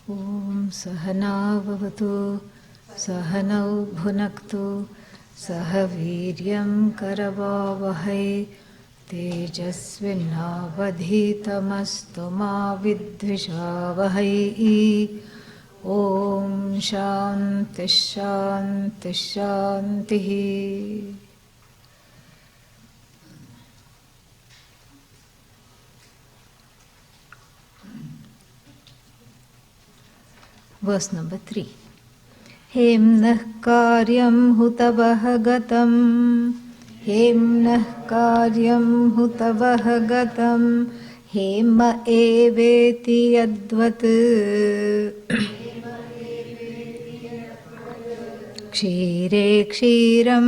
Om Sahana Bhavatu Sahanau Bhunaktu Sahaviryam Karavavahai Tejasvinavadhitamastu ma vidvishavahai. Om Shanti Shanti Shanti. Verse number 3. Hemnah karyam hutavah gatam. Hemnah karyam hutavah gatam. Hema eveti yadvat. Kshire kshiram.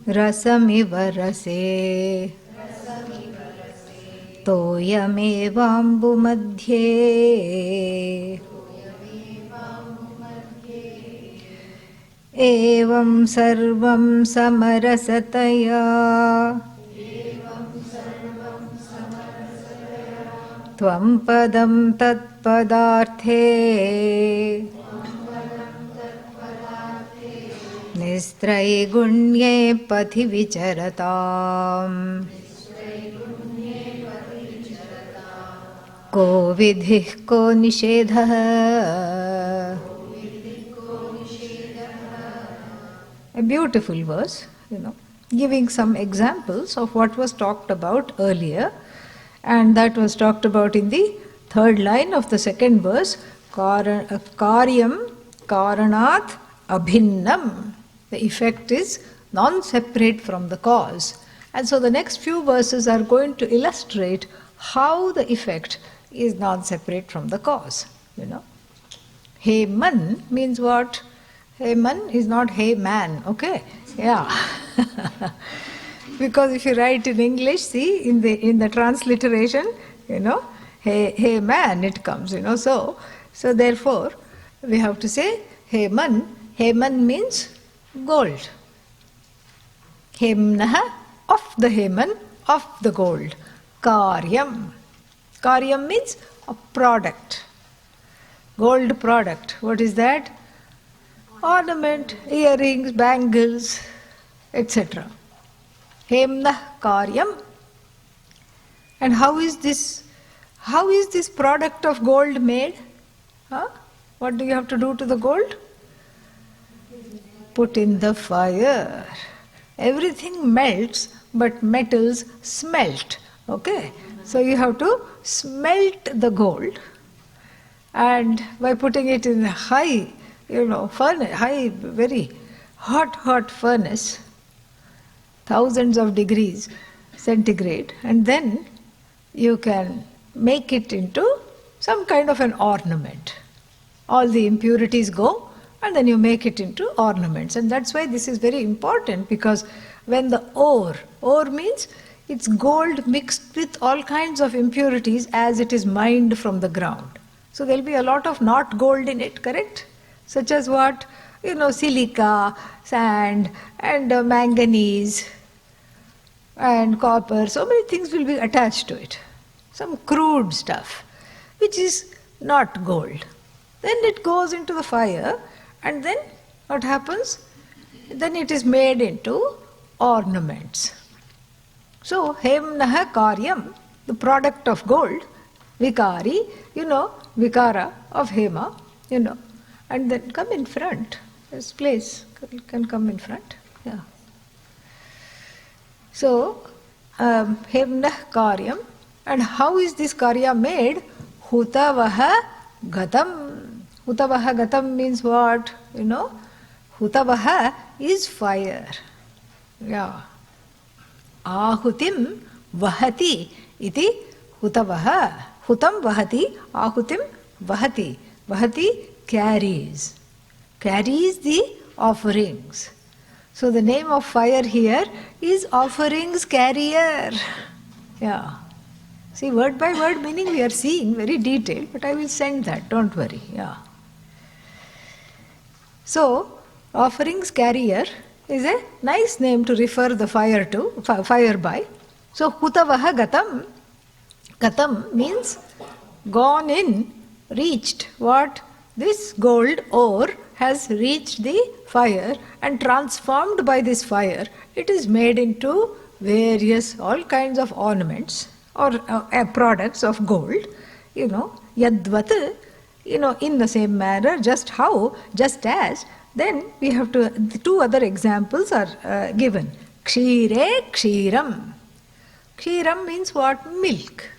Rasamiva rase. Toyamevambu madhye. Evam sarvam samarasataya. Tvam padam tat padarte. Nistrayi gunye pathi vicharatam. Ko vidhih ko nishedhah. A beautiful verse, giving some examples of what was talked about earlier, and that was talked about in the third line of the second verse, Karyam Karanat Abhinnam. The effect is non-separate from the cause. And so the next few verses are going to illustrate how the effect is non-separate from the cause. Hey man means what? Hey man is not hey man, okay? Yeah. Because if you write in English, see, in the transliteration, hey man it comes, So therefore, we have to say hey man. Hey man means gold. Hemnah, of the Heman, of the gold. Karyam. Karyam means a product. Gold product. What is that? Ornament, earrings, bangles, etc. Hemnah Karyam. And how is this product of gold made? What do you have to do to the gold? Put in the fire. Everything melts, but metals smelt. Okay? So you have to smelt the gold, and by putting it in a high, furnace, very hot furnace, thousands of degrees centigrade, and then you can make it into some kind of an ornament. All the impurities go, and then you make it into ornaments. And that's why this is very important, because when the ore means it's gold mixed with all kinds of impurities as it is mined from the ground. So there'll be a lot of not gold in it, correct? Such as what? Silica, sand, and manganese, and copper. So many things will be attached to it. Some crude stuff, which is not gold. Then it goes into the fire, and then what happens? Then it is made into ornaments. So, Hemnah Karyam, the product of gold, Vikari, Vikara of Hema, and then come in front. This place can come in front. Yeah. So, Hemnah Karyam, and how is this Karya made? Hutavaha Gatam. Hutavaha Gatam means what? Hutavaha is fire. Yeah. Ahutim vahati iti hutavaha. Hutam vahati, ahutim vahati. Vahati carries. Carries the offerings. So the name of fire here is offerings carrier. Yeah. See, word by word meaning we are seeing very detailed, but I will send that, don't worry. Yeah. So, offerings carrier is a nice name to refer the fire by. So, Hutavaha Gatam. Gatam means gone in, reached what? This gold ore has reached the fire, and transformed by this fire, it is made into various, all kinds of ornaments or products of gold, yadvat, in the same manner, just as, then we have to, the two other examples are given. Kshire, kshiram. Kshiram means what? Milk.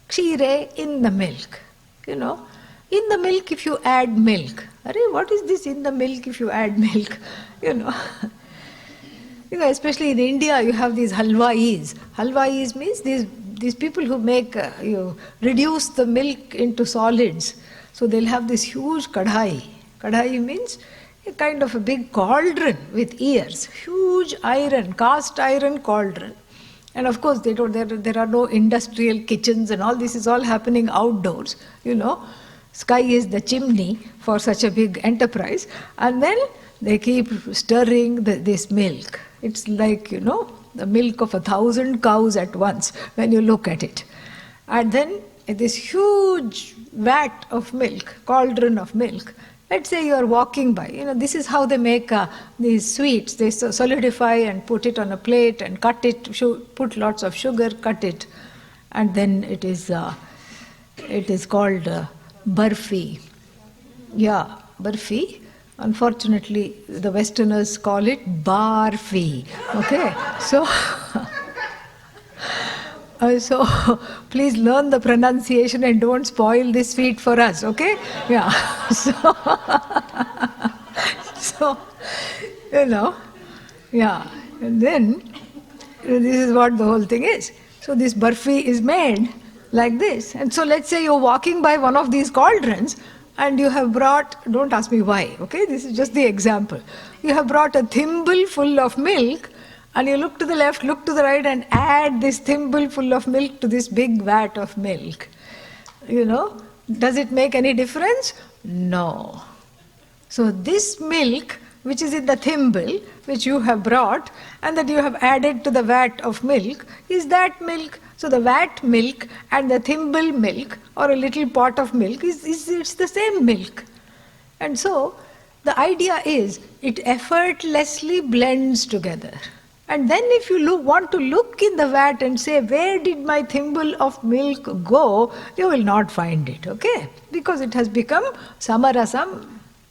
Kshire, in the milk. In the milk if you add milk. What is this in the milk if you add milk? Especially in India, you have these halwais. Halwais means these people who make, reduce the milk into solids. So they'll have this huge kadhai. Kadhai means a kind of a big cauldron with ears. Huge iron, cast iron cauldron. And of course, there are no industrial kitchens, and all this is all happening outdoors. Sky is the chimney for such a big enterprise. And then they keep stirring this milk. It's like, the milk of 1,000 cows at once when you look at it. And then this huge vat of milk, cauldron of milk. Let's say you are walking by. This is how they make these sweets. They solidify and put it on a plate and cut it, put lots of sugar, cut it. And then it is called barfi. Yeah, barfi. Unfortunately, the Westerners call it barfi. Okay? So please learn the pronunciation and don't spoil this sweet for us, okay? Yeah. So yeah. And then, this is what the whole thing is. So this barfi is made like this. And so let's say you're walking by one of these cauldrons, and you have brought, don't ask me why, okay? This is just the example. You have brought a thimble full of milk, and you look to the left, look to the right, and add this thimble full of milk to this big vat of milk. Does it make any difference? No. So this milk, which is in the thimble, which you have brought, and that you have added to the vat of milk, is that milk. So the vat milk and the thimble milk, or a little pot of milk, it's the same milk. And so the idea is, it effortlessly blends together. And then if you want to look in the vat and say, where did my thimble of milk go, you will not find it, okay? Because it has become samarasam,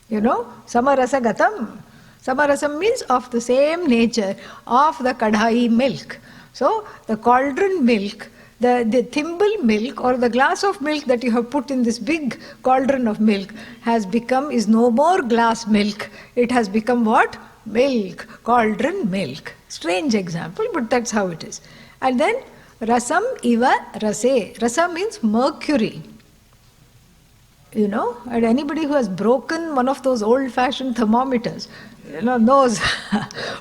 samarasagatam. Samarasam means of the same nature of the kadhai milk. So the cauldron milk, the thimble milk, or the glass of milk that you have put in this big cauldron of milk is no more glass milk. It has become what? Milk, cauldron milk. Strange example, but that's how it is. And then rasam iva rase. Rasa means mercury. And anybody who has broken one of those old-fashioned thermometers, knows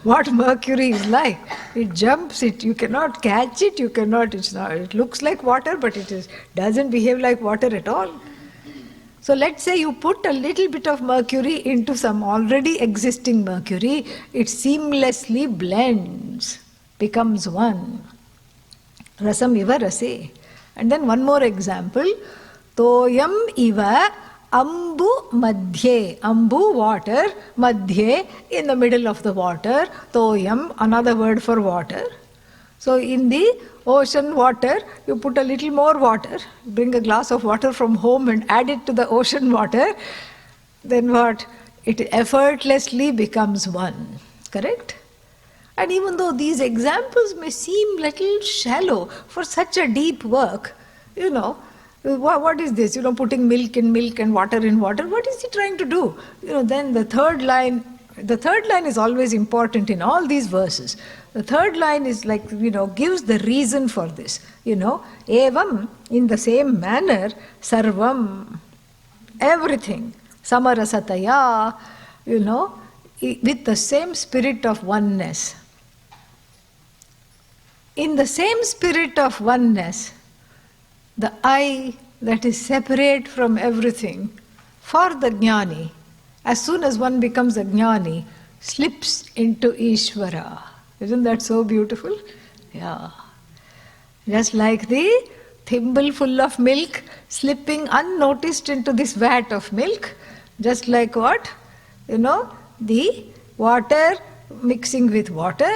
what mercury is like. It jumps, you cannot catch it, it looks like water, but doesn't behave like water at all. So let's say you put a little bit of mercury into some already existing mercury, it seamlessly blends, becomes one. Rasam iva rase. And then one more example. Toyam iva ambu madhye. Ambu, water. Madhye, in the middle of the water. Toyam, another word for water. So in the ocean water, you put a little more water, bring a glass of water from home and add it to the ocean water, then what? It effortlessly becomes one. Correct? And even though these examples may seem little shallow for such a deep work, what is this? Putting milk in milk and water in water, what is he trying to do? Then the third line is always important in all these verses. The third line is like, gives the reason for this. Evam, in the same manner, sarvam, everything, samarasataya, with the same spirit of oneness. In the same spirit of oneness, the I that is separate from everything, for the jnani, as soon as one becomes a jnani, slips into Ishvara. Isn't that so beautiful? Yeah. Just like the thimble full of milk slipping unnoticed into this vat of milk, just like what? The water mixing with water,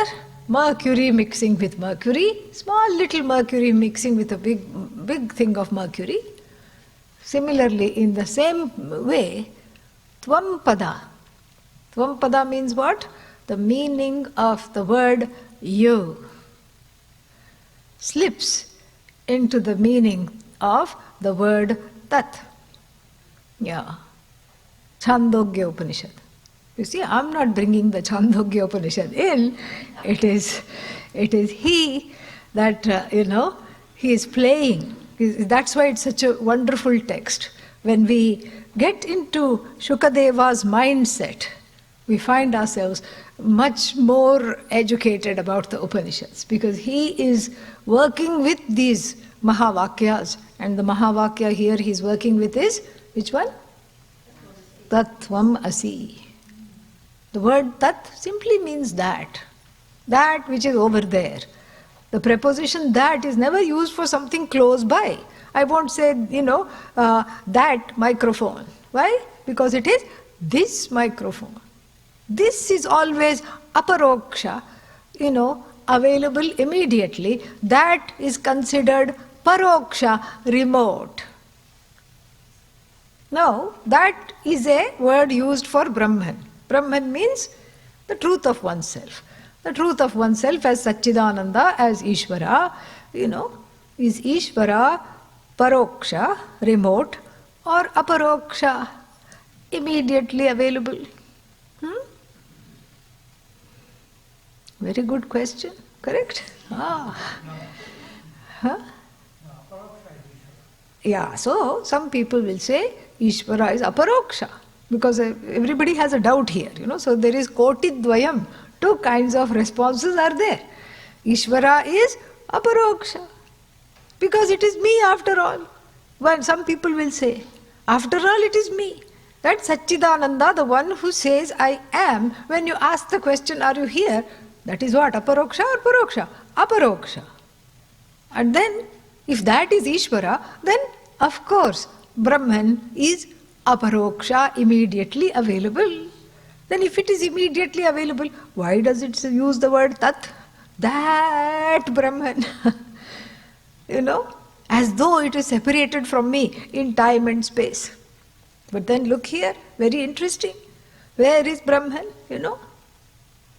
mercury mixing with mercury, small little mercury mixing with a big thing of mercury. Similarly, in the same way, Tvampada. Tvampada means what? The meaning of the word you slips into the meaning of the word tat. Yeah. Chandogya Upanishad. You see, I'm not bringing the Chandogya Upanishad in. It is he that, he is playing. That's why it's such a wonderful text. When we get into Shukadeva's mindset, we find ourselves much more educated about the Upanishads, because he is working with these Mahavakyas, and the Mahavakya here he's working with is, which one? Tattvam Asi. The word tat simply means that which is over there. The preposition that is never used for something close by. I won't say, that microphone. Why? Because it is this microphone. This is always aparoksha, available immediately. That is considered paroksha, remote. Now, that is a word used for Brahman. Brahman means the truth of oneself. The truth of oneself as Satchidananda, as Ishvara, is Ishvara paroksha, remote, or aparoksha, immediately available. Very good question, correct? Yeah, so some people will say Ishvara is aparoksha, because everybody has a doubt here, so there is kotidvayam, two kinds of responses are there. Ishvara is aparoksha, because it is me after all. When some people will say, after all it is me. That's Satchidananda, the one who says I am. When you ask the question, are you here? That is what? Aparoksha or paroksha? Aparoksha. And then, if that is Ishvara, then of course Brahman is aparoksha, immediately available. Then if it is immediately available, why does it use the word tat? That Brahman. As though it is separated from me in time and space. But then look here, very interesting. Where is Brahman?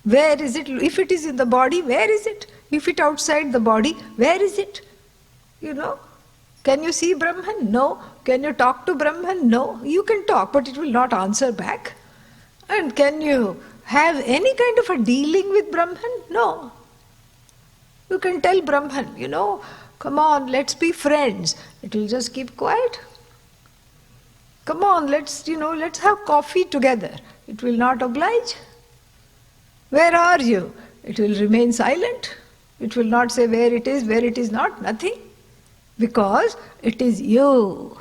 Where is it? If it is in the body, where is it? If it outside the body, where is it? Can you see Brahman? No. Can you talk to Brahman? No. You can talk, but it will not answer back. And can you have any kind of a dealing with Brahman? No. You can tell Brahman, come on, let's be friends. It will just keep quiet. Come on, let's have coffee together. It will not oblige. Where are you? It will remain silent. It will not say where it is not, nothing. Because it is you.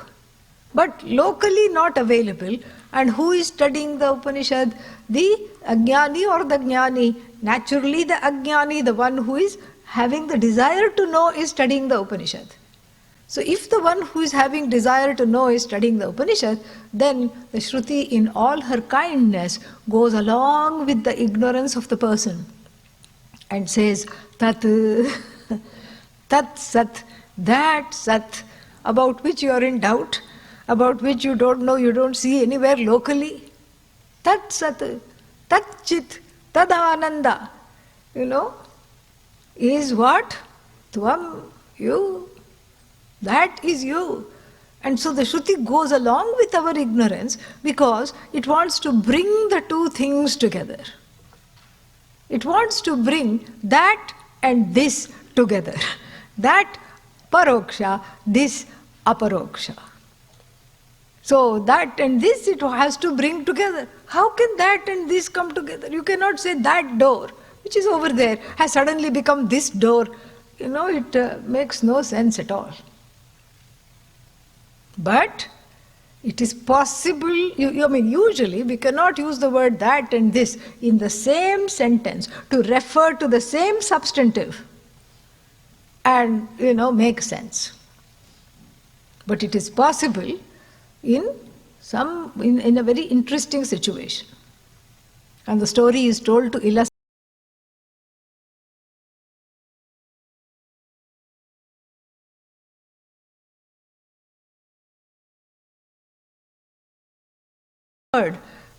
But locally not available. And who is studying the Upanishad? The Ajnani or the Jnani? Naturally the Ajnani, the one who is having the desire to know, is studying the Upanishad. So if the one who is having desire to know is studying the Upanishad, then the Shruti in all her kindness goes along with the ignorance of the person and says, Tat, Tat Sat, that Sat, about which you are in doubt, about which you don't know, you don't see anywhere locally. Tat Sat, Tat Chit, Tad Ananda, is what? Tvam, you. That is you. And so the Shruti goes along with our ignorance because it wants to bring the two things together. It wants to bring that and this together. That paroksha, this aparoksha. So that and this it has to bring together. How can that and this come together? You cannot say that door, which is over there, has suddenly become this door. It makes no sense at all. But it is possible, usually we cannot use the word that and this in the same sentence to refer to the same substantive and, make sense. But it is possible in a very interesting situation. And the story is told to illustrate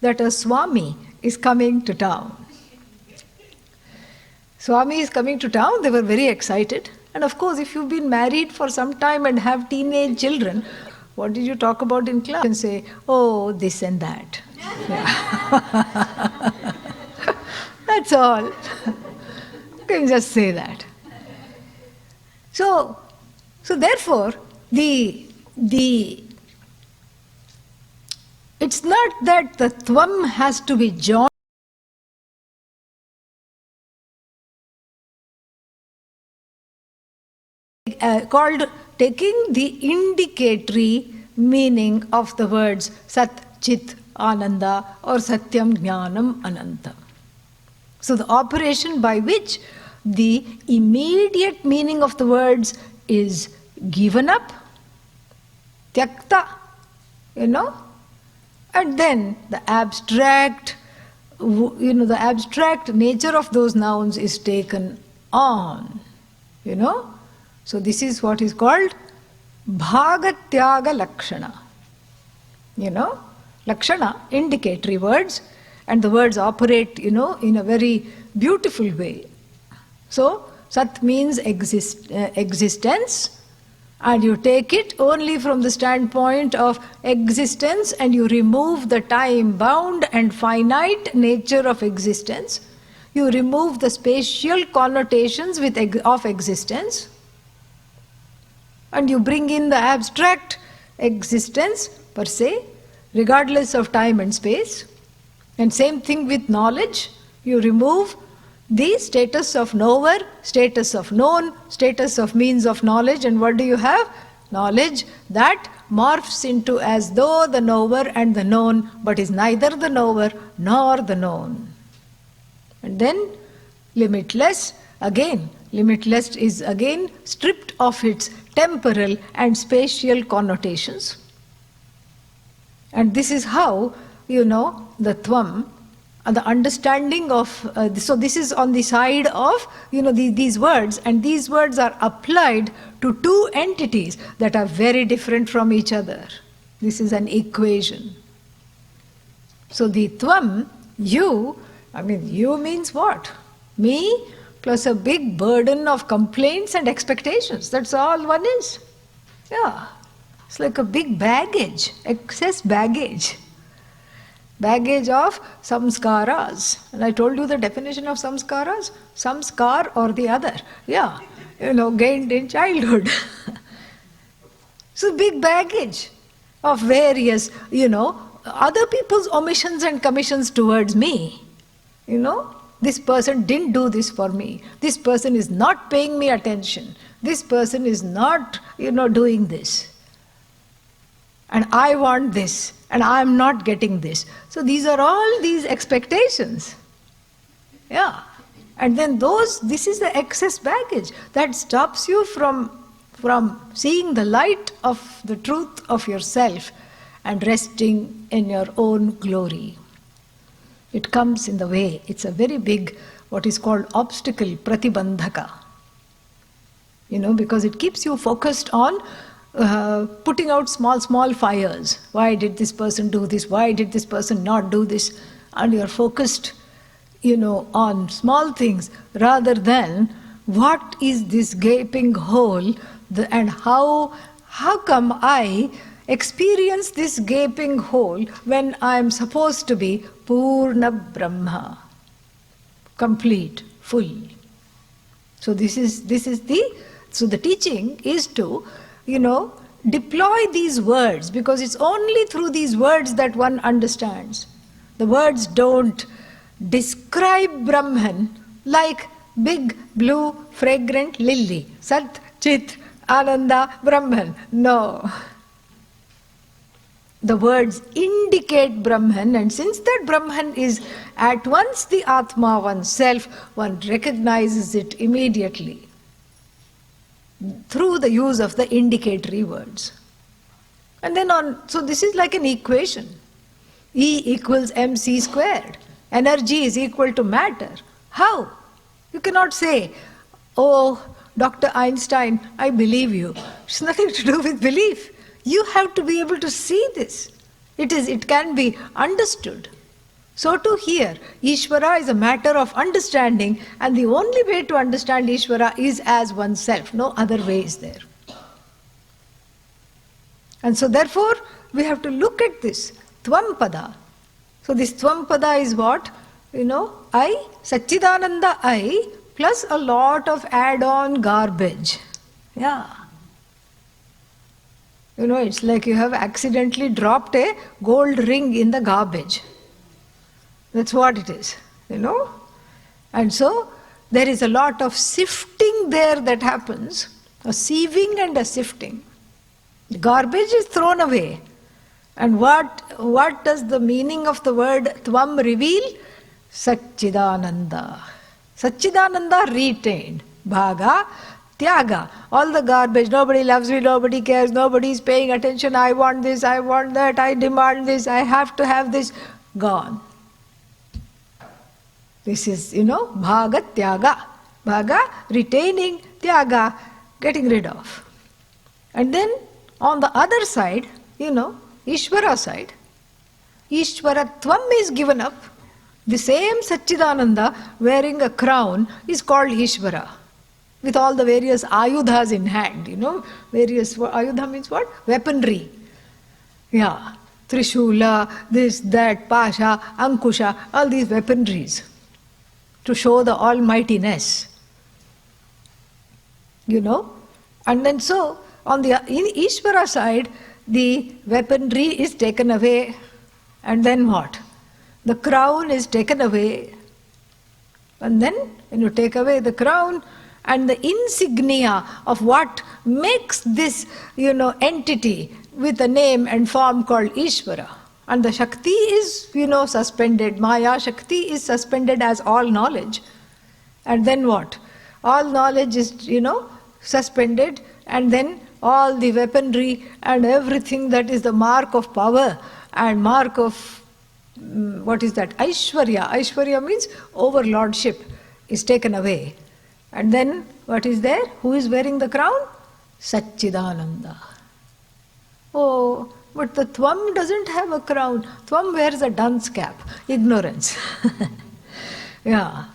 that a Swami is coming to town. Swami is coming to town, they were very excited. And of course, if you've been married for some time and have teenage children, what did you talk about in class? You can say, oh, this and that. Yeah. That's all. You can just say that. So therefore, it's not that the Tvam has to be joined, called taking the indicatory meaning of the words Sat, Chit, Ananda or Satyam, Jnanam, Anantam. So the operation by which the immediate meaning of the words is given up, tyakta, and then the abstract, the abstract nature of those nouns is taken on, So this is what is called Bhagatyaga Lakshana. Lakshana, indicatory words, and the words operate, in a very beautiful way. So, Sat means existence, and you take it only from the standpoint of existence, and you remove the time-bound and finite nature of existence. You remove the spatial connotations of existence, and you bring in the abstract existence per se, regardless of time and space. And same thing with knowledge. You remove the status of knower, status of known, status of means of knowledge, and what do you have? Knowledge that morphs into as though the knower and the known, but is neither the knower nor the known. And then limitless, limitless is again stripped of its temporal and spatial connotations. And this is how, the Tvam, the understanding of, so this is on the side of, these words, and these words are applied to two entities that are very different from each other. This is an equation. So the Tvam, you means what? Me plus a big burden of complaints and expectations. That's all one is. Yeah. It's like a big baggage, excess baggage. Baggage of samskaras. And I told you the definition of samskaras. Samskar or the other. Yeah. Gained in childhood. So big baggage of various, other people's omissions and commissions towards me. This person didn't do this for me. This person is not paying me attention. This person is not, doing this. And I want this, and I am not getting this. So these are all these expectations. Yeah. And then this is the excess baggage that stops you from seeing the light of the truth of yourself and resting in your own glory. It comes in the way. It's a very big, what is called obstacle, pratibandhaka. Because it keeps you focused on putting out small fires. Why did this person do this? Why did this person not do this? And you're focused, on small things rather than what is this gaping hole and how come I experience this gaping hole when I am supposed to be Purna Brahma, complete, full. So the teaching is to, deploy these words, because it's only through these words that one understands. The words don't describe Brahman like big, blue, fragrant lily. Sat, Chit, Ananda, Brahman. No. The words indicate Brahman, and since that Brahman is at once the Atma, oneself, one recognizes it immediately through the use of the indicatory words. And then so this is like an equation. E equals mc squared. Energy is equal to matter. How? You cannot say, oh, Dr. Einstein, I believe you. It's nothing to do with belief. You have to be able to see this. It can be understood. So too here, Ishvara is a matter of understanding, and the only way to understand Ishvara is as oneself. No other way is there. And so therefore, we have to look at this Tvampada. So this Tvampada is what? I, Satchidananda I, plus a lot of add-on garbage. Yeah. It's like you have accidentally dropped a gold ring in the garbage. That's what it is, And so there is a lot of sifting there that happens, a sieving and a sifting. The garbage is thrown away. And what does the meaning of the word Tvam reveal? Satchidananda. Satchidananda retained. Bhaga, Tyaga. All the garbage, nobody loves me, nobody cares, nobody is paying attention, I want this, I want that, I demand this, I have to have this, gone. This is, Bhaga, Tyaga. Bhaga, retaining, Tyaga, getting rid of. And then, on the other side, Ishvara side, Ishvaratvam is given up. The same Satchidananda wearing a crown is called Ishvara, with all the various ayudhas in hand, various, ayudha means what? Weaponry. Yeah, Trishula, this, that, Pasha, Ankusha, all these weaponries to show the almightiness. And then so, in Ishvara side, the weaponry is taken away, and then what? The crown is taken away. And then, when you take away the crown, and the insignia of what makes this, entity with a name and form called Ishvara. And the Shakti is, suspended. Maya Shakti is suspended as all knowledge. And then what? All knowledge is, suspended, and then all the weaponry and everything that is the mark of power and mark of, what is that? Aishwarya. Aishwarya means overlordship is taken away. And then what is there? Who is wearing the crown? Satchidananda. Oh, but the Tvam doesn't have a crown. Tvam wears a dunce cap. Ignorance. Yeah.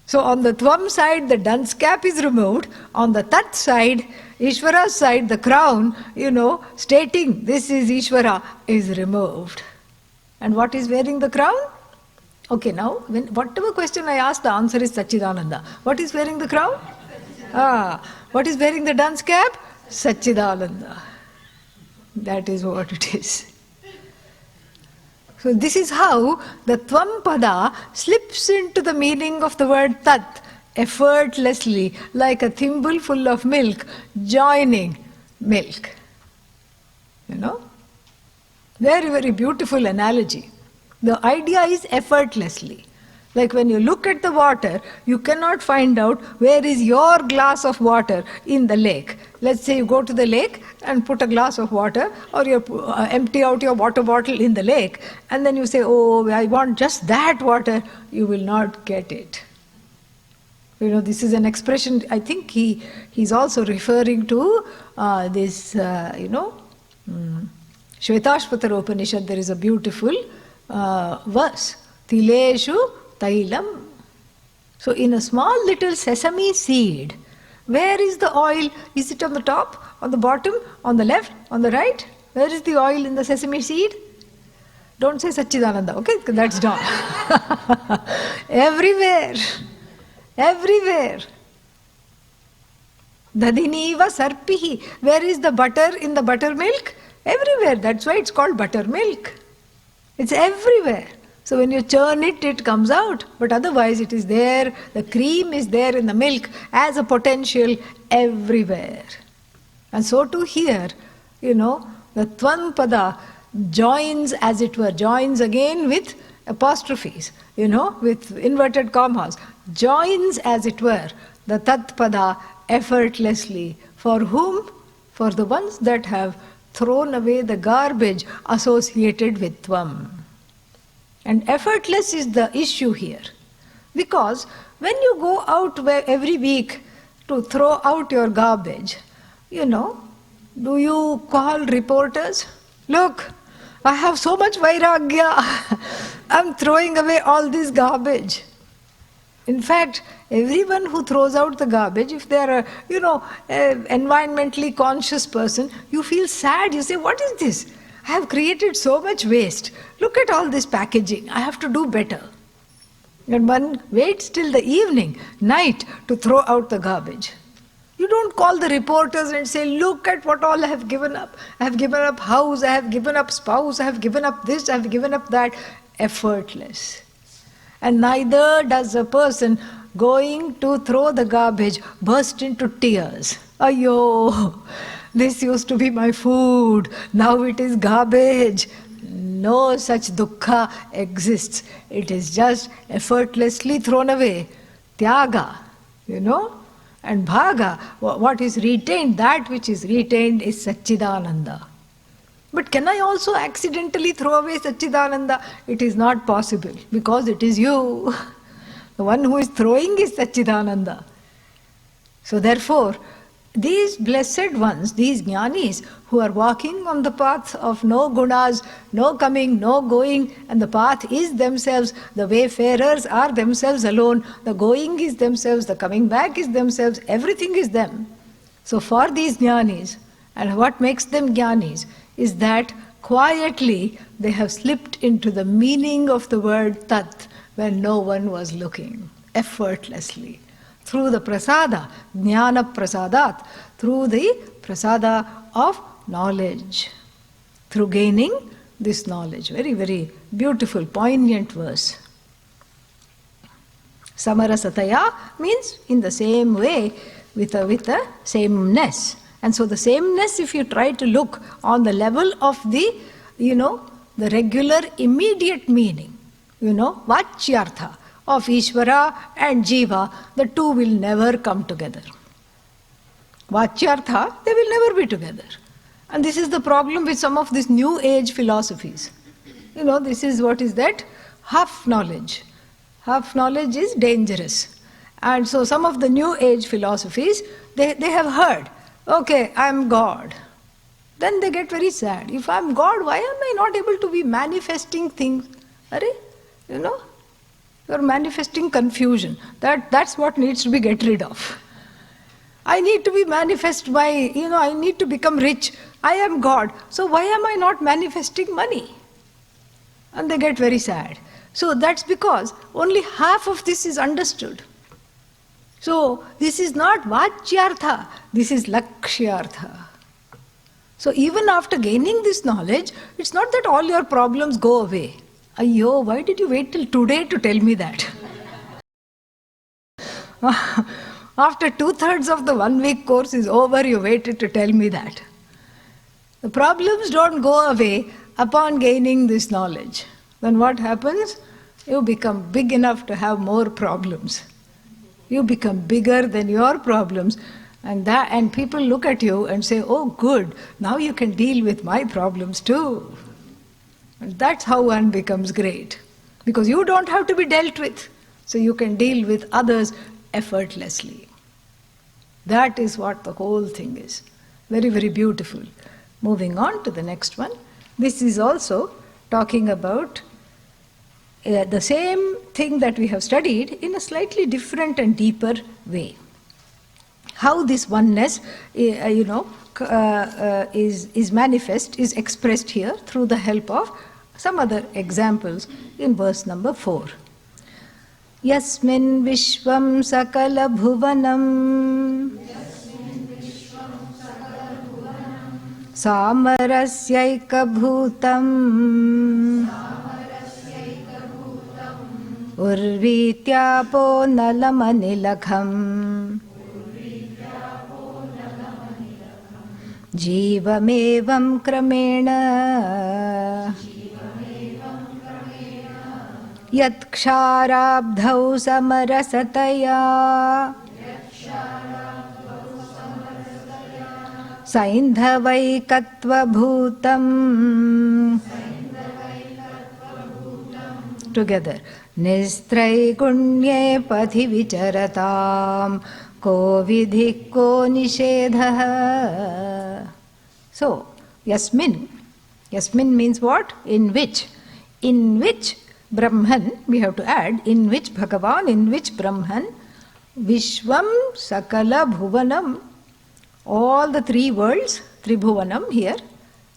So on the Tvam side, the dunce cap is removed. On the Tat side, Ishvara's side, the crown, stating this is Ishvara, is removed. And what is wearing the crown? Okay, now, whatever question I ask, the answer is Satchidananda. What is wearing the crown? What is wearing the dunce cap? Satchidananda. That is what it is. So this is how the Tvampada slips into the meaning of the word Tat, effortlessly, like a thimble full of milk, joining milk. Very, very beautiful analogy. The idea is effortlessly. Like when you look at the water, you cannot find out where is your glass of water in the lake. Let's say you go to the lake and put a glass of water, or you empty out your water bottle in the lake, and then you say, oh, I want just that water. You will not get it. This is an expression, I think he's also referring to this, Shvetashvatara Upanishad. There is a beautiful verse, Tileshu Tailam. So in a small little sesame seed, where is the oil? Is it on the top, on the bottom, on the left, on the right? Where is the oil in the sesame seed? Don't say Satchidananda, okay? That's done. Everywhere. Everywhere. Dadiniva sarpihi. Where is the butter in the buttermilk? Everywhere. That's why it's called buttermilk. It's everywhere. So when you churn it, it comes out. But otherwise it is there, the cream is there in the milk as a potential everywhere. And so too here, the Tvanpada joins, as it were, joins again with apostrophes, with inverted commas, joins, as it were, the Tatpada effortlessly. For whom? For the ones that have thrown away the garbage associated with Tvam. And effortless is the issue here. Because when you go out every week to throw out your garbage, do you call reporters? Look, I have so much vairagya. I'm throwing away all this garbage. In fact, everyone who throws out the garbage, if they are environmentally conscious person, you feel sad. You say, what is this? I have created so much waste. Look at all this packaging. I have to do better. And one waits till the evening, night, to throw out the garbage. You don't call the reporters and say, look at what all I have given up. I have given up house, I have given up spouse, I have given up this, I have given up that. Effortless. And neither does a person going to throw the garbage burst into tears. Ayyo, this used to be my food, now it is garbage. No such dukkha exists. It is just effortlessly thrown away. Tyaga, And bhaga, what is retained, that which is retained is Satchidananda. But can I also accidentally throw away Satchidananda? It is not possible because it is you. The one who is throwing is Satchidananda. So therefore, these blessed ones, these jnanis who are walking on the path of no gunas, no coming, no going, and the path is themselves, the wayfarers are themselves alone, the going is themselves, the coming back is themselves, everything is them. So for these jnanis, and what makes them jnanis, is that quietly they have slipped into the meaning of the word tat when no one was looking, effortlessly. Through the prasada, jnana prasadat, through the prasada of knowledge, through gaining this knowledge. Very, very beautiful, poignant verse. Samarasataya means in the same way, with a sameness. And so the sameness, if you try to look on the level of the, the regular immediate meaning, vachyartha, of Ishvara and Jiva, the two will never come together. Vachyartha, they will never be together. And this is the problem with some of these new age philosophies. This is what is that? Half knowledge. Half knowledge is dangerous. And so some of the new age philosophies, they have heard, okay, I am God. Then they get very sad. If I am God, why am I not able to be manifesting things? You're manifesting confusion. That's what needs to be get rid of. I need to be manifest by, I need to become rich. I am God. So why am I not manifesting money? And they get very sad. So that's because only half of this is understood. So this is not vachyartha, this is lakshyartha. So even after gaining this knowledge, it's not that all your problems go away. Ayyo, why did you wait till today to tell me that? After 2/3 of the 1 week course is over, you waited to tell me that. The problems don't go away upon gaining this knowledge. Then what happens? You become big enough to have more problems. You become bigger than your problems, and people look at you and say, oh good, now you can deal with my problems too. And that's how one becomes great. Because you don't have to be dealt with. So you can deal with others effortlessly. That is what the whole thing is. Very, very beautiful. Moving on to the next one. This is also talking about the same thing that we have studied in a slightly different and deeper way. How this oneness, is manifest, is expressed here through the help of some other examples in verse number 4. Yasmin vishvam sakala bhuvanam samarasyaika bhutam urvityapo nalamanilakham Jivamevam kramena Yat ksharabdhau samarasataya Saindhavaikatva bhutam. Together. Nistraigunye pathi vicharatam ko vidhi ko nishedha. So, yasmin. Yasmin means what? In which? In which Brahman, we have to add, in which Bhagavan, in which Brahman, Vishwam Sakala Bhuvanam, all the three worlds, Tribhuvanam here,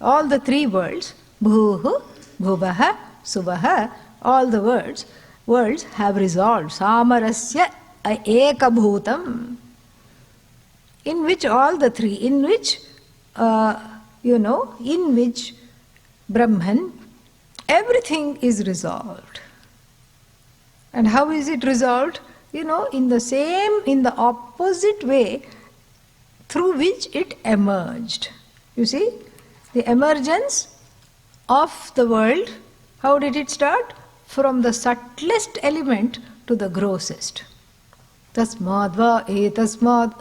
all the three worlds, Bhuhu, Bhuvaha, Suvaha, all the worlds have resolved. Samarasya Ekabhutam. In which all the three, in which, in which Brahman, everything is resolved. And how is it resolved? In the opposite way through which it emerged. You see, the emergence of the world, how did it start? From the subtlest element to the grossest. Tasmadva etasmad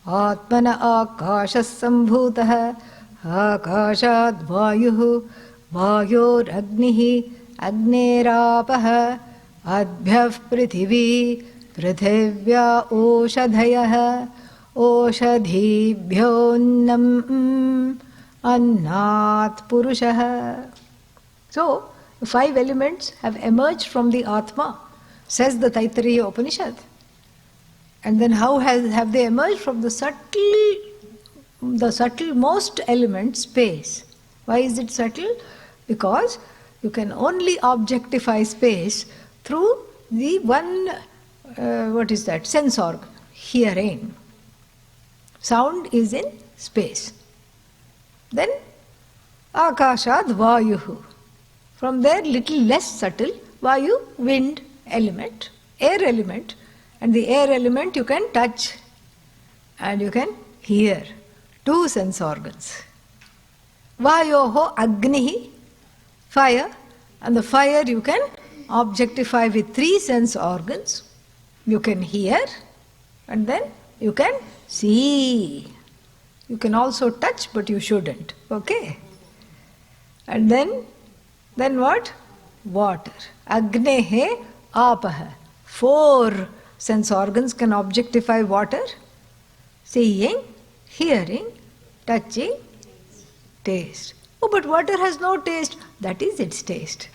atmana akashas sambhutah akashad vayuhu vayor agnihi agnerapah adbhyah prithivi prithivya oshadhayah oshadhibhyonnam annat purushah. So, the 5 elements have emerged from the Atma, says the Taittiriya Upanishad. And then how have they emerged? From the subtlemost element, space. Why is it subtle? Because you can only objectify space through the one, sense organ, hearing. Sound is in space. Then, akashad vayuhu. From there, little less subtle, vayu, wind element, air element. And the air element you can touch and you can hear. 2 sense organs. Vayoho agnihi, fire. And the fire you can objectify with 3 sense organs. You can hear and then you can see. You can also touch, but you shouldn't. Okay? And then what? Water. Agnehe apaha. 4 sense organs can objectify water. Seeing, hearing, touching, taste. Oh, but water has no taste. That is its taste.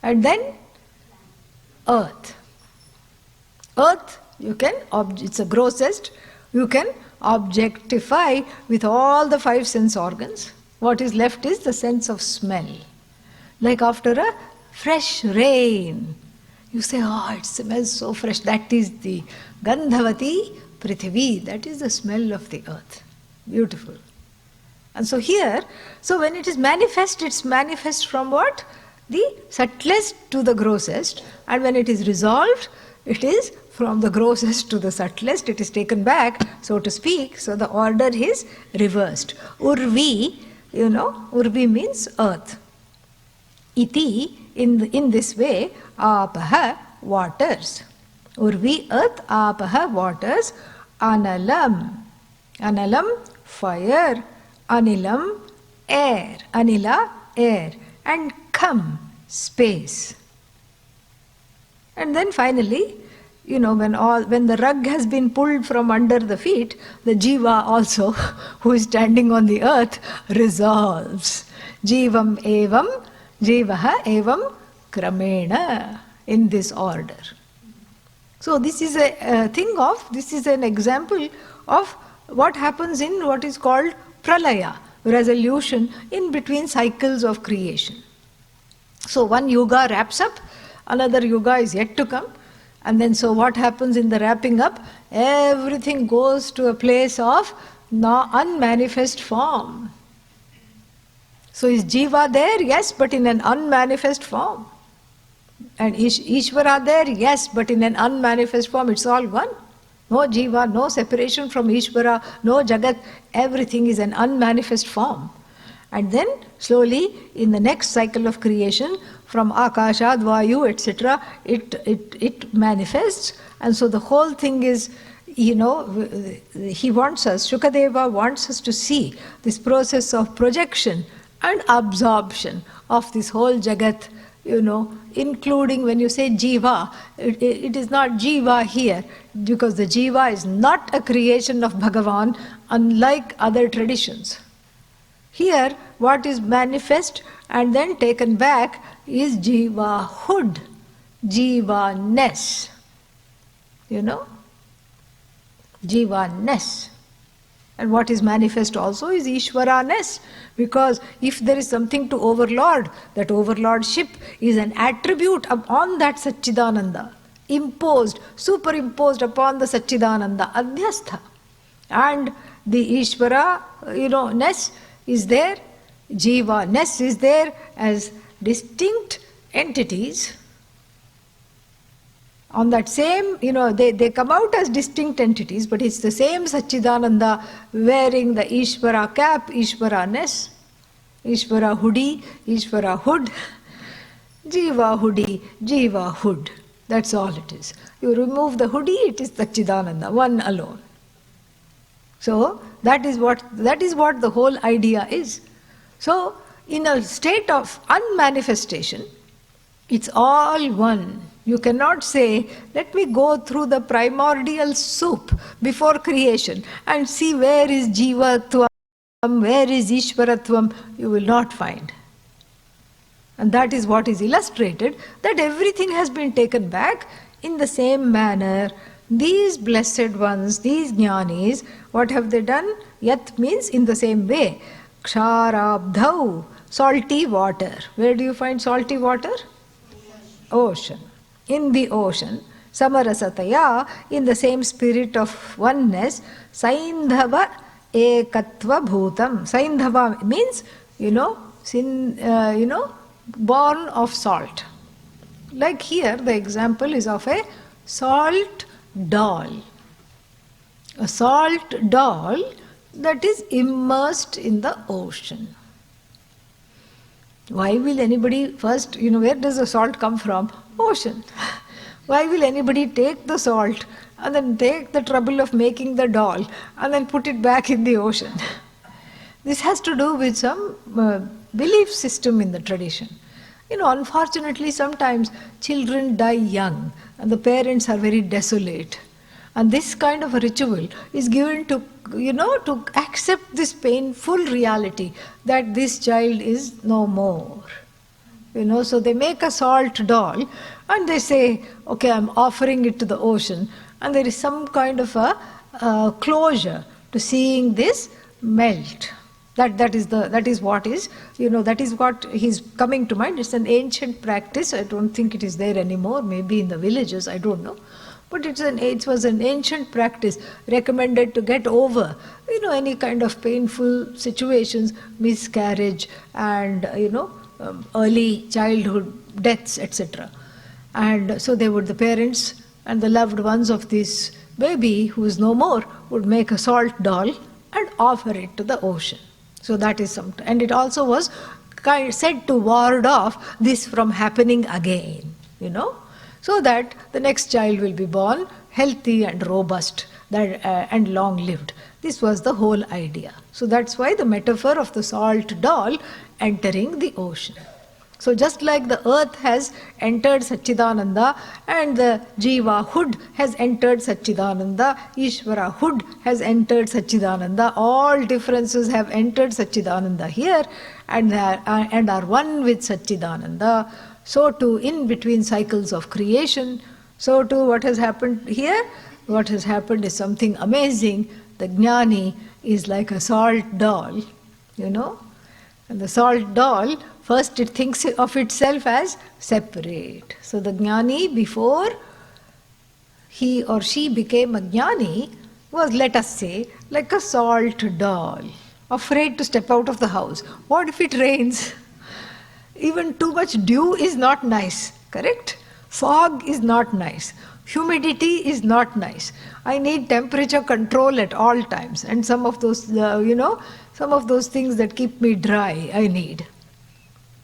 And then earth. Earth, you can, it's the grossest, you can objectify with all the 5 sense organs. What is left is the sense of smell. Like after a fresh rain, you say, oh, it smells so fresh. That is the Gandhavati Prithivi. That is the smell of the earth. Beautiful. And so here, so when it is manifest, it's manifest from what? The subtlest to the grossest. And when it is resolved, it is from the grossest to the subtlest. It is taken back, so to speak. So the order is reversed. Urvi, Urvi means earth. Iti, in this way, apaha, waters. Urvi, earth, apaha, waters. Analam, fire. Anilam, air. Anila, air. And kham, space. And then finally, when the rug has been pulled from under the feet, the jiva also, who is standing on the earth, resolves. Jivam evam, jivaha evam kramena, in this order. So this is this is an example of what happens in what is called pralaya, resolution in between cycles of creation. So one yuga wraps up, another yuga is yet to come. And then so what happens in the wrapping up? Everything goes to a place of unmanifest form. So is Jiva there? Yes, but in an unmanifest form. And Ishvara there? Yes, but in an unmanifest form. It's all one. No Jiva, no separation from Ishvara, no Jagat. Everything is an unmanifest form. And then slowly in the next cycle of creation, from Akashad, Vayu, etc., it manifests. And so the whole thing is he wants us, Shukadeva wants us to see this process of projection and absorption of this whole Jagat, including when you say Jiva, it is not Jiva here, because the Jiva is not a creation of Bhagavan, unlike other traditions. Here, what is manifest and then taken back is Jiva-hood, Jiva-ness, Jiva-ness. And what is manifest also is Ishvara-ness, because if there is something to overlord, that overlordship is an attribute upon that Satchidananda, superimposed upon the Satchidananda, Adhyastha. And the Ishvara, ness is there, Jiva-ness is there as distinct entities. On that same, they come out as distinct entities, but it's the same Satchidananda wearing the Ishvara cap, Ishvara-ness, Ishvara-hoodie, Ishvara-hood, Jiva-hoodie, Jiva-hood. That's all it is. You remove the hoodie, it is Satchidananda, one alone. So, that is what the whole idea is. So, in a state of unmanifestation, it's all one. You cannot say, let me go through the primordial soup before creation and see where is Jivatvam, where is Ishvaratvam. You will not find. And that is what is illustrated, that everything has been taken back in the same manner. These blessed ones, these jnanis, what have they done? Yat means in the same way. Ksharabdhau, salty water. Where do you find salty water? Ocean. In the ocean, samarasataya, in the same spirit of oneness, saindhava ekatva bhutam. Saindhava means, born of salt. Like here, the example is of a salt doll. A salt doll that is immersed in the ocean. Why will anybody first, where does the salt come from? Ocean. Why will anybody take the salt and then take the trouble of making the doll and then put it back in the ocean? This has to do with some belief system in the tradition. Unfortunately, sometimes children die young and the parents are very desolate. And this kind of a ritual is given to, to accept this painful reality that this child is no more. So they make a salt doll and they say, okay, I'm offering it to the ocean. And there is some kind of a closure to seeing this melt. That is what is coming to mind. It's an ancient practice. I don't think it is there anymore. Maybe in the villages, I don't know. But it was an ancient practice recommended to get over, any kind of painful situations, miscarriage and, early childhood deaths, etc. And so the parents and the loved ones of this baby who is no more would make a salt doll and offer it to the ocean. So that is something. And it also was said to ward off this from happening again, so that the next child will be born healthy and robust and long-lived. This was the whole idea. So that's why the metaphor of the salt doll entering the ocean. So just like the earth has entered Satchidananda and the Jiva hood has entered Satchidananda, Ishvara hood has entered Satchidananda, all differences have entered Satchidananda here and are one with Satchidananda. So too in between cycles of creation, so too what has happened here? What has happened is something amazing. The jnani is like a salt doll, And the salt doll, first it thinks of itself as separate. So the jnani, before he or she became a jnani, was, let us say, like a salt doll, afraid to step out of the house. What if it rains? Even too much dew is not nice, correct? Fog is not nice. Humidity is not nice. I need temperature control at all times. And some of those, some of those things that keep me dry, I need.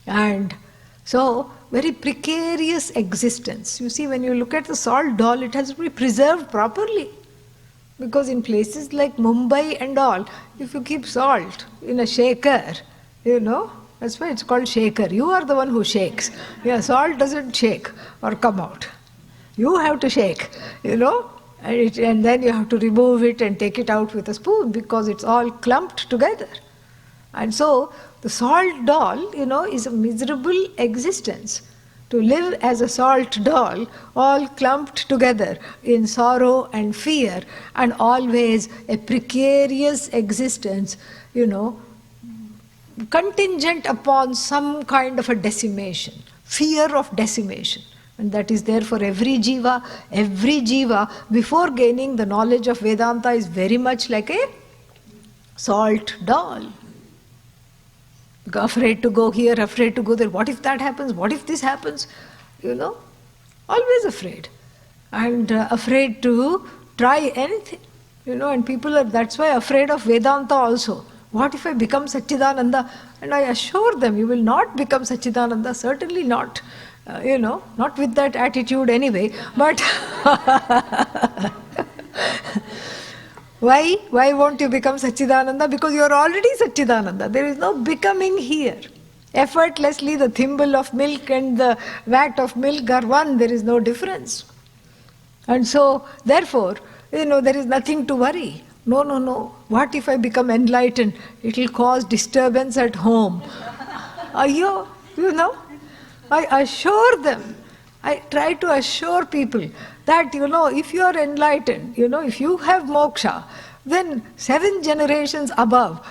And so, very precarious existence. You see, when you look at the salt doll, it has to be preserved properly. Because in places like Mumbai and all, if you keep salt in a shaker, that's why it's called shaker. You are the one who shakes. Yeah, salt doesn't shake or come out. You have to shake, and then you have to remove it and take it out with a spoon because it's all clumped together. And so the salt doll, is a miserable existence. To live as a salt doll, all clumped together in sorrow and fear, and always a precarious existence, contingent upon some kind of a decimation, fear of decimation. And that is there for every jiva. Every jiva, before gaining the knowledge of Vedanta, is very much like a salt doll. Afraid to go here, afraid to go there. What if that happens? What if this happens? Always afraid. And afraid to try anything. And people are, that's why, afraid of Vedanta also. What if I become Satchidananda? And I assure them, you will not become Satchidananda, certainly not. Not with that attitude anyway. But Why? Why won't you become Satchidananda? Because you are already Satchidananda. There is no becoming here. Effortlessly, the thimble of milk and the vat of milk are one. There is no difference. And so, therefore, there is nothing to worry. No. What if I become enlightened? It will cause disturbance at home. I assure them. I try to assure people that, if you are enlightened, if you have moksha, then 7 generations above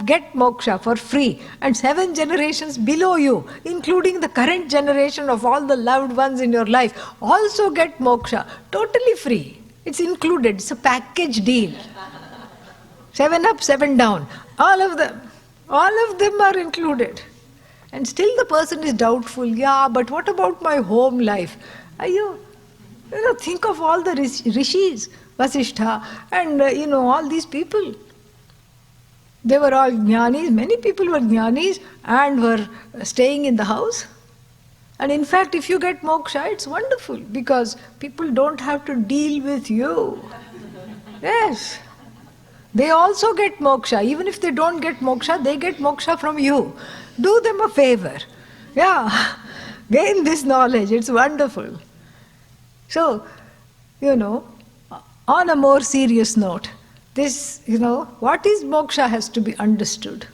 get moksha for free, and 7 generations below you, including the current generation of all the loved ones in your life, also get moksha, totally free. It's included, it's a package deal. 7 up, 7 down, all of them are included. And still the person is doubtful. Yeah, but what about my home life? Think of all the rishis, Vasishtha, and all these people. They were all jnanis. Many people were jnanis and were staying in the house. And in fact, if you get moksha, it's wonderful because people don't have to deal with you. Yes. They also get moksha. Even if they don't get moksha, they get moksha from you. Do them a favor. Yeah. Gain this knowledge. It's wonderful. So, on a more serious note, this, what is moksha has to be understood.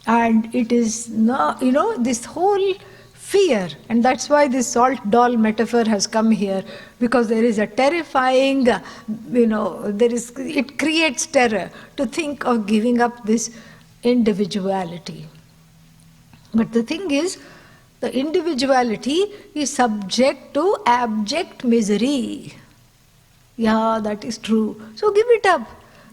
And it is not, this whole fear, and that's why this salt doll metaphor has come here, because there is a terrifying, it creates terror to think of giving up this individuality. But the thing is, the individuality is subject to abject misery. Yeah, that is true. So give it up.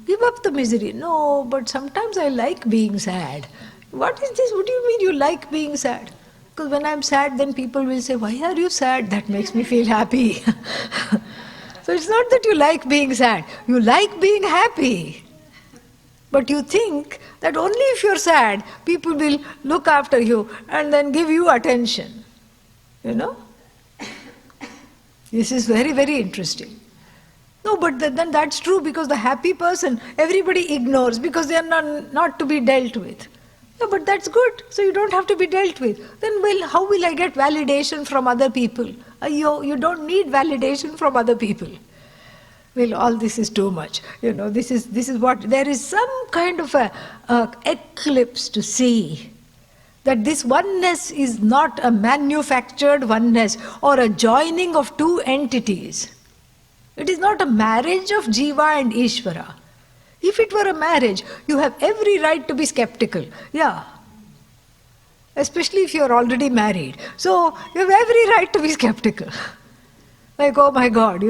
Give up the misery. No, but sometimes I like being sad. What is this? What do you mean you like being sad? Because when I'm sad, then people will say, why are you sad? That makes me feel happy. So it's not that you like being sad. You like being happy. But you think that only if you're sad, people will look after you and then give you attention. This is very, very interesting. No, but then that's true, because the happy person, everybody ignores because they are not to be dealt with. Yeah, but that's good. So you don't have to be dealt with. Then, how will I get validation from other people? You don't need validation from other people. Well, all this is too much. This is what, there is some kind of a eclipse to see. That this oneness is not a manufactured oneness or a joining of two entities. It is not a marriage of Jiva and Ishvara. If it were a marriage, you have every right to be skeptical. Yeah. Especially if you are already married. So, you have every right to be skeptical. Like, oh my God,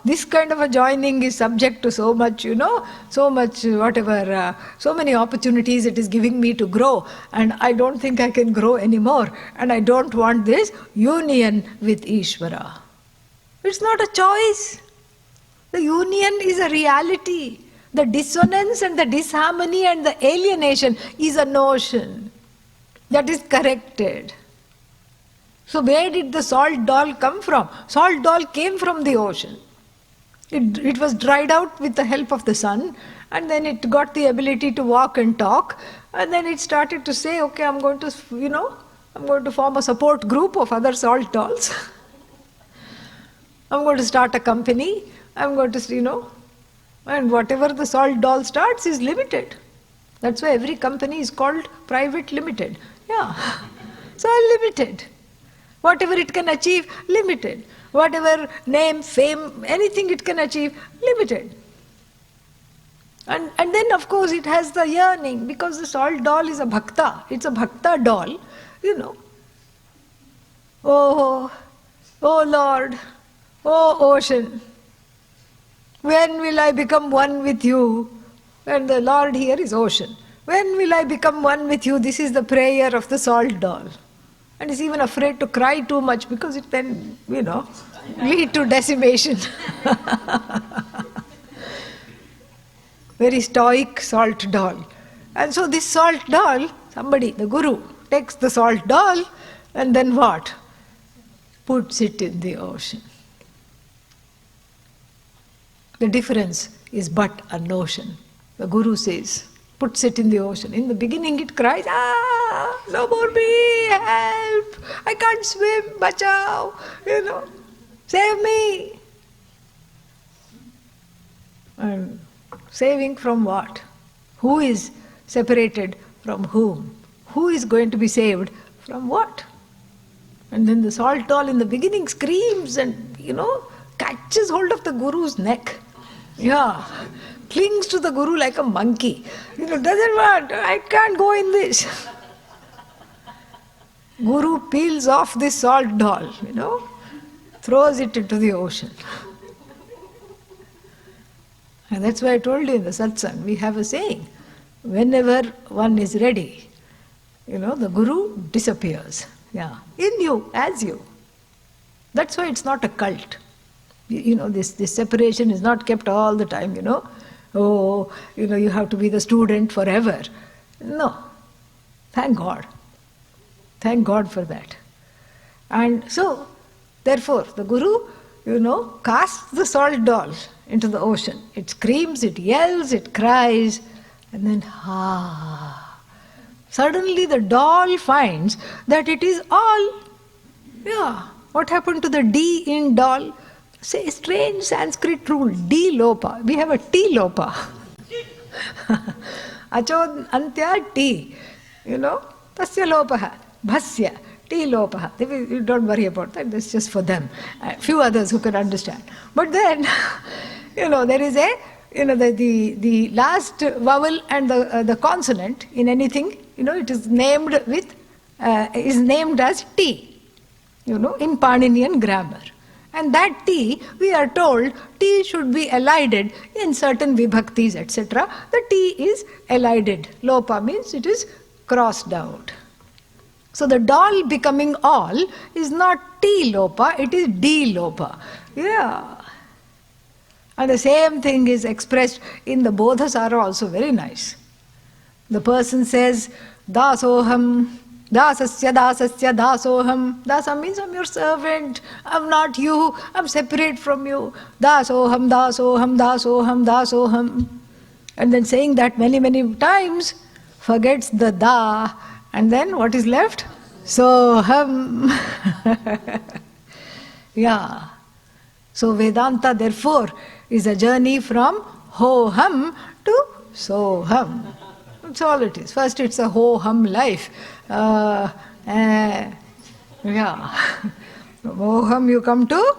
this kind of a joining is subject to so much, so much whatever, so many opportunities it is giving me to grow, and I don't think I can grow anymore, and I don't want this union with Ishvara. It's not a choice. The union is a reality. The dissonance and the disharmony and the alienation is a notion that is corrected. So where did the salt doll come from? Salt doll came from the ocean. It was dried out with the help of the sun, and then it got the ability to walk and talk, and then it started to say, okay, I'm going to form a support group of other salt dolls. I'm going to start a company. I'm going to, and whatever the salt doll starts is limited. That's why every company is called private limited. Yeah. It's all limited. Whatever it can achieve, limited. Whatever name, fame, anything it can achieve, limited. And then of course it has the yearning, because the salt doll is a bhakta. It's a bhakta doll, Oh Lord, oh ocean, when will I become one with you? And the Lord here is ocean. When will I become one with you? This is the prayer of the salt doll. And is even afraid to cry too much, because it then, lead to decimation. Very stoic salt doll. And so this salt doll, somebody, the guru, takes the salt doll and then what? Puts it in the ocean. The difference is but a notion. The guru says, puts it in the ocean. In the beginning it cries, no more me, help, I can't swim, bachao, save me. And saving from what? Who is separated from whom? Who is going to be saved from what? And then the salt doll in the beginning screams and, catches hold of the guru's neck. Yeah. Clings to the guru like a monkey. Doesn't want, I can't go in this. Guru peels off this salt doll, throws it into the ocean. And that's why I told you in the satsang, we have a saying, whenever one is ready, the guru disappears. Yeah, in you, as you. That's why it's not a cult. This separation is not kept all the time, you have to be the student forever. No. Thank God. Thank God for that. And so, therefore, the guru, casts the salt doll into the ocean. It screams, it yells, it cries, and then, Suddenly the doll finds that it is all. Yeah. What happened to the D in doll? Say, strange Sanskrit rule, D lopa. We have a T lopa. Achod antya T. Tasya lopaha. Bhasya. T lopaha. You don't worry about that. That's just for them. A few others who can understand. But then, there is the last vowel and the consonant in anything, it is named as T, in Paninian grammar. And that T, we are told, T should be elided in certain vibhaktis, etc. The T is elided. Lopa means it is crossed out. So the doll becoming all is not T lopa, it is D lopa. Yeah. And the same thing is expressed in the Bodhasara also, very nice. The person says, Dasoham, Dasasya, Dasasya, Dasoham. Dasa means I'm your servant, I'm not you, I'm separate from you. Dasoham, Dasoham, Dasoham, Dasoham. And then saying that many, many times, forgets the Da, and then what is left? Soham. Yeah. So Vedanta, therefore, is a journey from ho-hum to so-hum. That's all it is. First it's a ho-hum life. Yeah. From ho-hum you come to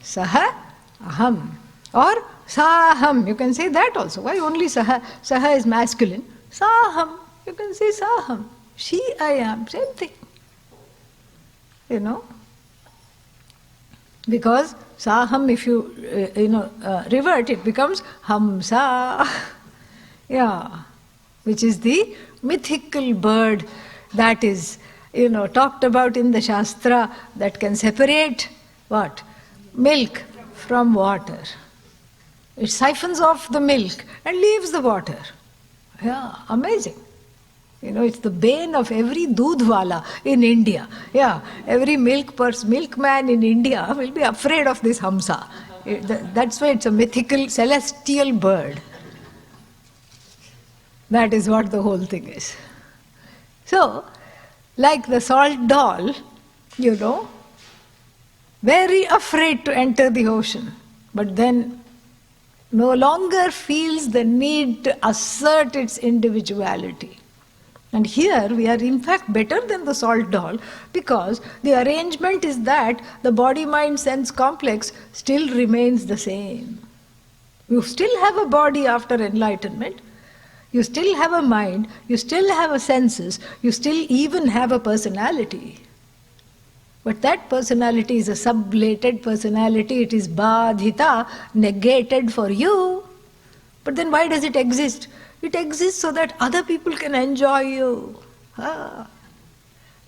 saha aham or saham. You can say that also. Why only saha? Saha is masculine. Saham. You can say saham. She, I am. Same thing. Because saham, if you revert, it becomes hamsa. Yeah. Which is the mythical bird that is, talked about in the Shastra, that can separate what? Milk from water. It siphons off the milk and leaves the water. Yeah, amazing. It's the bane of every dudhwala in India. Yeah, every milkman in India will be afraid of this hamsa. That's why it's a mythical, celestial bird. That is what the whole thing is. So, like the salt doll, very afraid to enter the ocean, but then no longer feels the need to assert its individuality. And here we are in fact better than the salt doll, because the arrangement is that the body-mind-sense complex still remains the same. You still have a body after enlightenment, you still have a mind, you still have a senses, you still even have a personality. But that personality is a sublated personality, it is badhita, negated for you. But then why does it exist? It exists so that other people can enjoy you.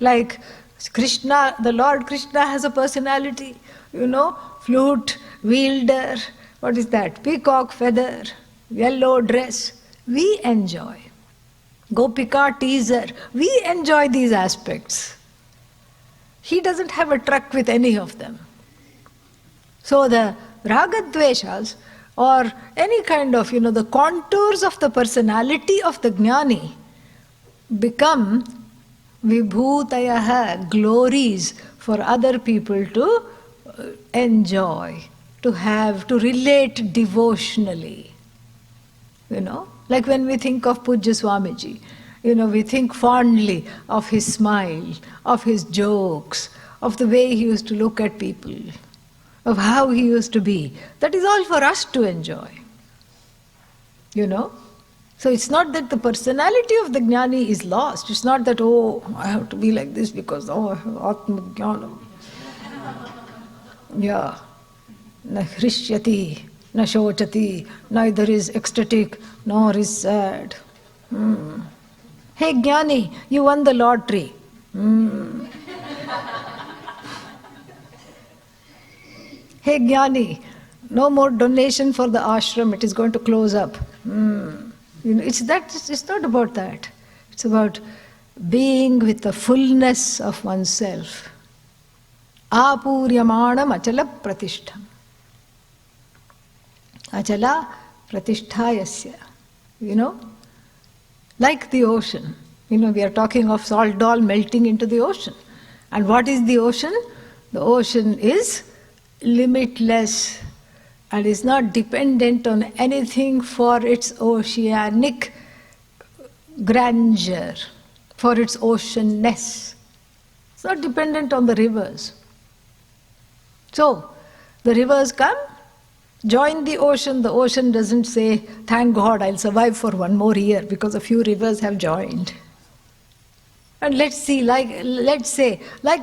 Like Krishna, the Lord Krishna has a personality, flute, wielder, what is that? Peacock feather, yellow dress. We enjoy. Gopika teaser, we enjoy these aspects. He doesn't have a truck with any of them. So the ragadveshas, or any kind of, the contours of the personality of the jnani become vibhutayaha, glories for other people to enjoy, to have, to relate devotionally. Like when we think of Pujya Swamiji, we think fondly of his smile, of his jokes, of the way he used to look at people, of how he used to be. That is all for us to enjoy. So it's not that the personality of the jnani is lost. It's not that, I have to be like this because, I have atma-jnanam. Yeah. Na hrishyati, na shochati, neither is ecstatic nor is sad. Hey jnani, you won the lottery. Hey jnani, no more donation for the ashram, it is going to close up. It's not about that. It's about being with the fullness of oneself. Apuryamanam achala pratishtham. Achala pratisthayasya. Like the ocean. We are talking of salt doll melting into the ocean. And what is the ocean? The ocean is limitless and is not dependent on anything for its oceanic grandeur, for its oceanness. It's not dependent on the rivers. So, the rivers come, join the ocean doesn't say, thank God I'll survive for one more year because a few rivers have joined. And let's say, like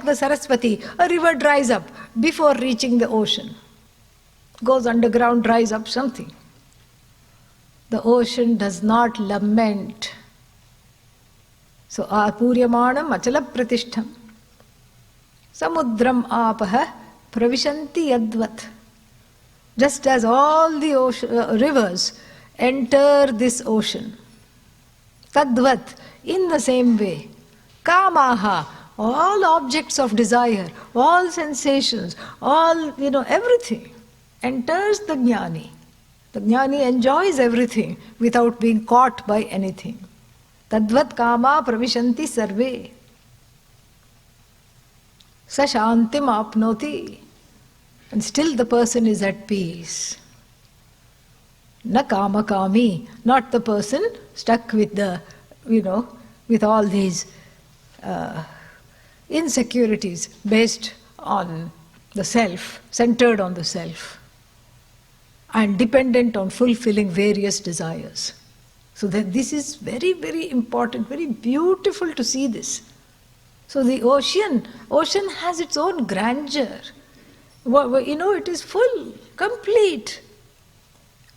the Saraswati, a river dries up before reaching the ocean. Goes underground, dries up something. The ocean does not lament. So, apuryamanam achala pratishtham. Samudram apaha pravishanti yadvat. Just as all the rivers enter this ocean. Tadvat, in the same way. Kamaha, all objects of desire, all sensations, all, everything enters the jnani. The jnani enjoys everything without being caught by anything. Tadvat kama pravishanti sarve. Sa shantim apnoti. And still the person is at peace. Na kama kami, not the person stuck with the, with all these insecurities based on the self, centered on the self, and dependent on fulfilling various desires. So that this is very, very important, very beautiful to see this. So the ocean has its own grandeur. It is full, complete.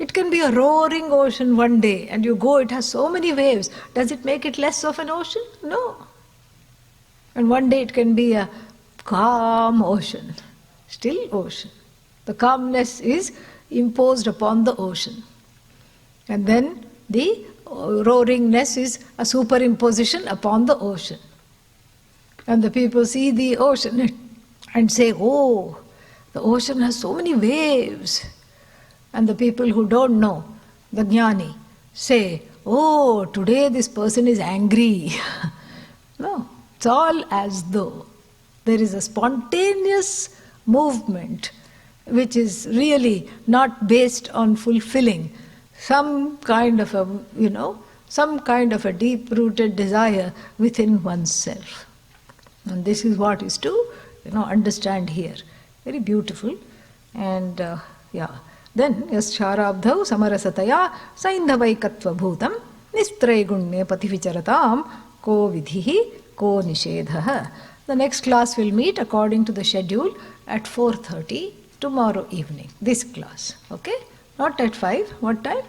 It can be a roaring ocean one day and you go, it has so many waves. Does it make it less of an ocean? No. And one day it can be a calm ocean, still ocean. The calmness is imposed upon the ocean. And then the roaringness is a superimposition upon the ocean. And the people see the ocean and say, oh, The ocean has so many waves. And the people who don't know, the jnani, say, oh, today this person is angry. No, it's all as though there is a spontaneous movement which is really not based on fulfilling some kind of a, some kind of a deep-rooted desire within oneself. And this is what is to, understand here. Very beautiful. And then, yascharabdhau samarasataya saindhavaikatva bhutam nistraigunne pativicharatam ko vidhihi ko nishedhaha. The next class will meet according to the schedule at 4:30 tomorrow evening. This class, okay? Not at 5. What time?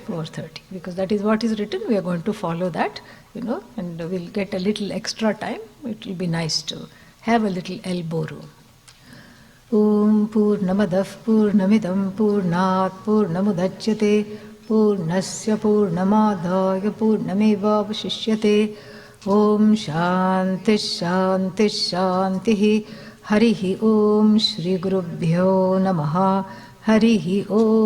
4:30. Because that is what is written. We are going to follow that, and we'll get a little extra time. It will be nice to have a little elbow room. Om Purnamadah Purnamidam Purnat Purnamudachyate Purnasya Purnamadaya Purnameva Vashishyate. Om Shanti Shanti Shanti. Harihi Om Shri Gurubhyo Namaha. Harihi Om.